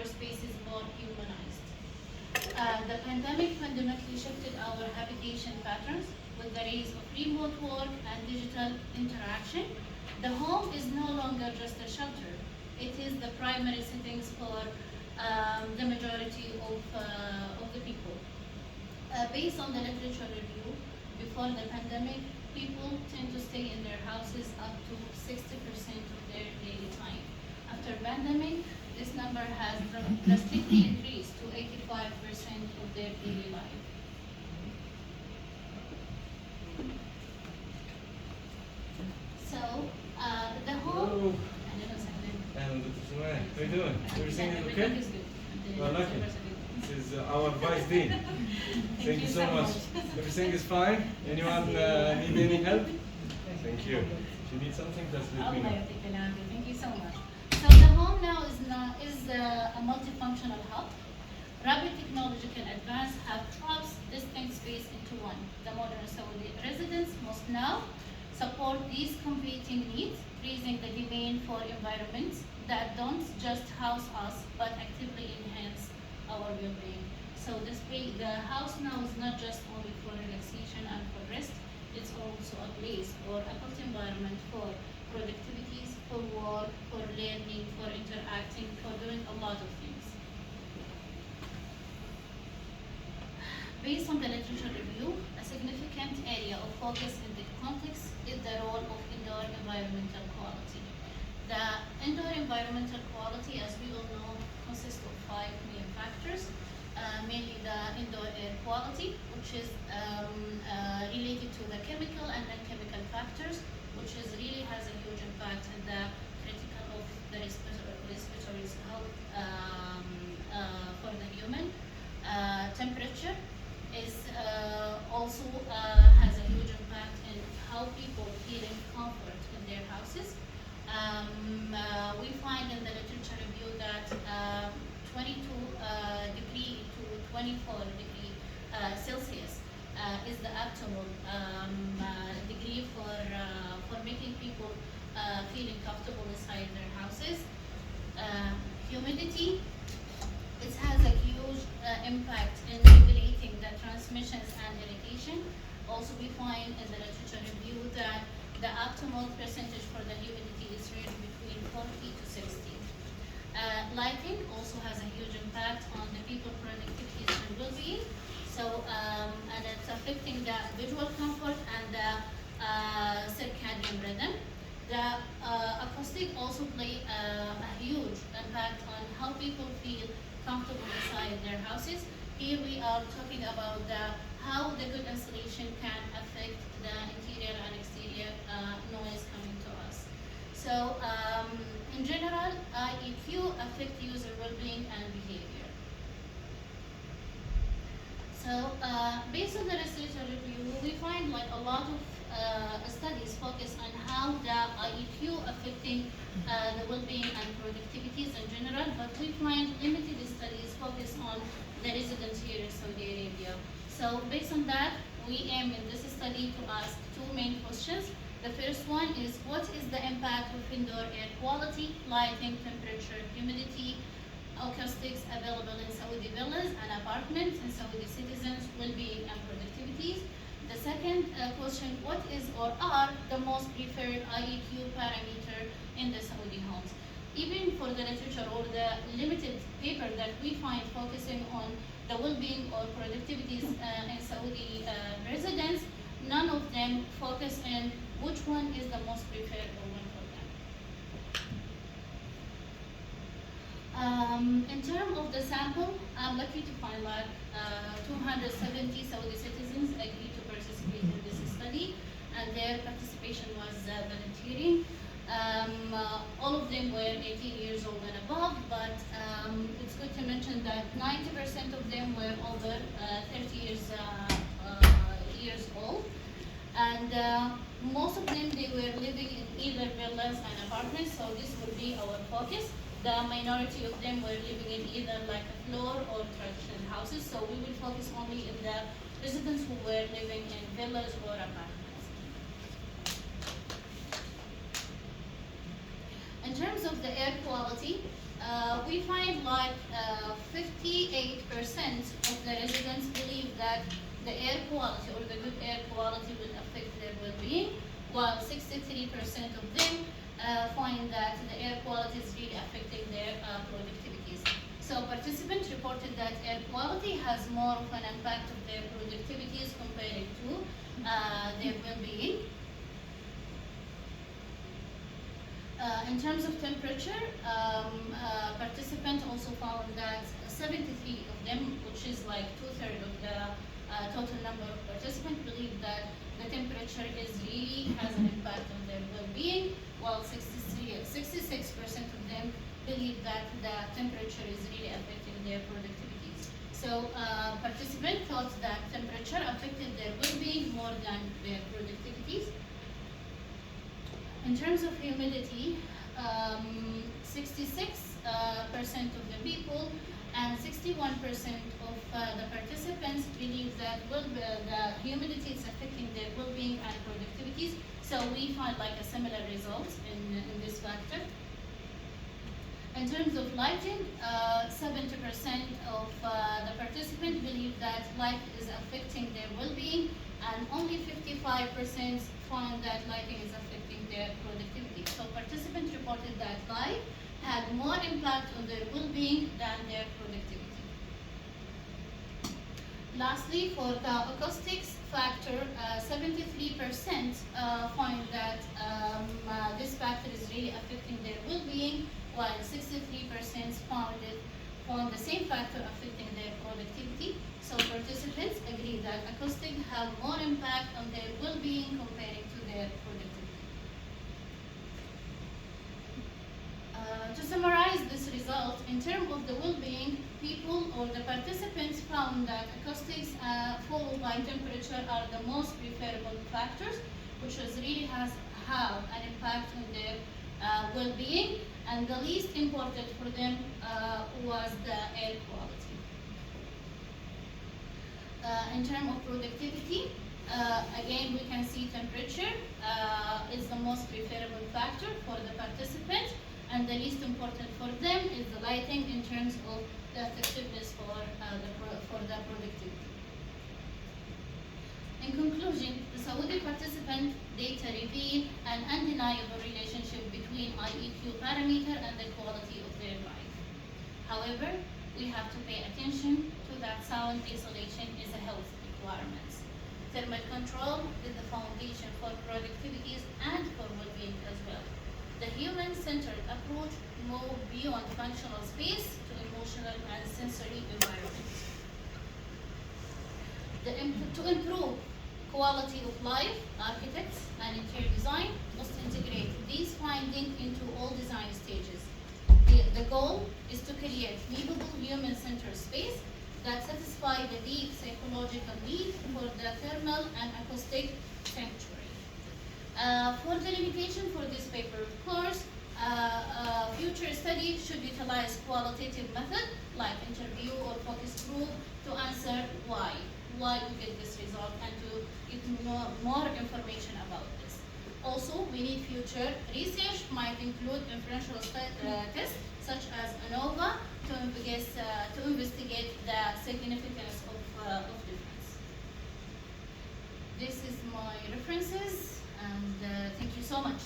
indoor spaces more humanized. The pandemic fundamentally shifted our habitation patterns with the rise of remote work and digital interaction. The home is no longer just a shelter. It is the primary settings for the majority of the people. Based on the literature review, before the pandemic, people tend to stay in their houses up to 60% of their daily time. After pandemic, this number has drastically increased to 85% of their daily life. So, the home. Hello, Dr. Sumaya. How are you doing? Everything is okay? Is good. Well, lucky. This is our Vice Dean. Thank you so much. Everything is fine? Anyone need any help? Thank you. If you need something, just let me know. Thank you so much. So the home now is a multifunctional hub. Rapid technological advance have collapsed distinct space into one. The modern Saudi residents must now support these competing needs, raising the demand for environments that don't just house us, but actively enhance our well-being. So the house now is not just only for relaxation and for rest, it's also a place or a built environment for productivities, for work, for learning, for interacting, for doing a lot of things. Based on the literature review, a significant area of focus in the context is the role of indoor environmental quality. The indoor environmental quality, as we all know, consists of 5 main factors. Mainly the indoor air quality, which is related to the chemical and non-chemical factors, which really has a huge impact on the critical of the respiratory health for the human. Temperature is also has a huge impact in how people feel in comfort in their houses. We find in the literature review that 22 degree to 24 degree Celsius is the optimal degree for making people feeling comfortable inside their houses. Humidity, it has a huge impact in regulating the transmissions and irrigation. Also, we find in the literature review that the optimal percentage for the humidity is really between 40 to 60. Lighting also has a huge impact on the people productivity and well-being. So, and it's affecting the visual comfort and the circadian rhythm. The acoustic also play a huge impact on how people feel comfortable inside their houses. Here we are talking about how the good insulation can affect the interior and exterior noise coming to us. So, in general, IEQ affect user well-being and behavior. So, based on the research review, we find like a lot of studies focus on how the IEQ affecting the well-being and productivities in general, but we find limited studies focus on the residents here in Saudi Arabia. So, based on that, we aim in this study to ask 2 main questions. The first one is, what is the impact of indoor air quality, lighting, temperature, humidity, acoustics available in Saudi villas and apartments and Saudi citizens' well-being and productivities? The second question, what is or are the most preferred IEQ parameter in the Saudi homes? Even for the literature or the limited paper that we find focusing on the well-being or productivities in Saudi residents, none of them focus on which one is the most preferred or one for them. In terms of the sample, I'm lucky to find like 270 Saudi citizens agreed to participate in this study, and their participation was volunteering. All of them were 18 years old and above, but it's good to mention that 90% of them were over 30 years old. And most of them, they were living in either villas and apartments, so this would be our focus. The minority of them were living in either like a floor or traditional houses, so we will focus only in the residents who were living in villas or apartments. In terms of the air quality, we find like 58% of the residents believe that the air quality or the good air quality will affect their well-being, while 63% of them find that the air quality is really affecting their productivities. So participants reported that air quality has more of an impact of their productivities compared to their well-being. In terms of temperature, participants also found that 73 of them, which is like 2/3 of the total number of participants, believe that the temperature really has an impact on their well-being, while 66% of them believe that the temperature is really affecting their productivities. So participants thought that temperature affected their well-being more than their productivities. In terms of humidity, 66% of the people and 61% of the participants believe that the humidity is affecting their well-being and productivities. So we find like a similar result in this factor. In terms of lighting, 70% of the participants believe that light is affecting their well-being, and only 55% found that lighting is affecting their productivity. So participants reported that light had more impact on their well-being than their productivity. Lastly, for the acoustics factor, 73% find that this factor is really affecting their well-being, while 63% found the same factor affecting their productivity. So participants agree that acoustics have more impact on their well-being compared to their productivity. To summarize this result, in terms of the well-being, people or the participants found that acoustics followed by temperature are the most preferable factors, which really have an impact on their well-being, and the least important for them was the air quality. In terms of productivity, again we can see temperature is the most preferable factor for the participants, and the least important for them is the lighting in terms of the effectiveness for the productivity. In conclusion, the Saudi participant data reveal an undeniable relationship between IEQ parameter and the quality of their life. However, we have to pay attention to that sound isolation is a health requirement. Thermal control is the foundation for productivities and for well-being as well. The human-centered approach moves beyond functional space to emotional and sensory environment. To improve quality of life, architects and interior design must integrate these findings into all design stages. The goal is to create livable human-centered space that satisfies the deep psychological need for the thermal and acoustic sanctuary. For the limitation for this paper, of course, future study should utilize qualitative method like interview or focus group to answer why we get this result and to get more information about this. Also, we need future research might include inferential tests such as ANOVA to investigate the significance of difference. This is my references, and thank you so much.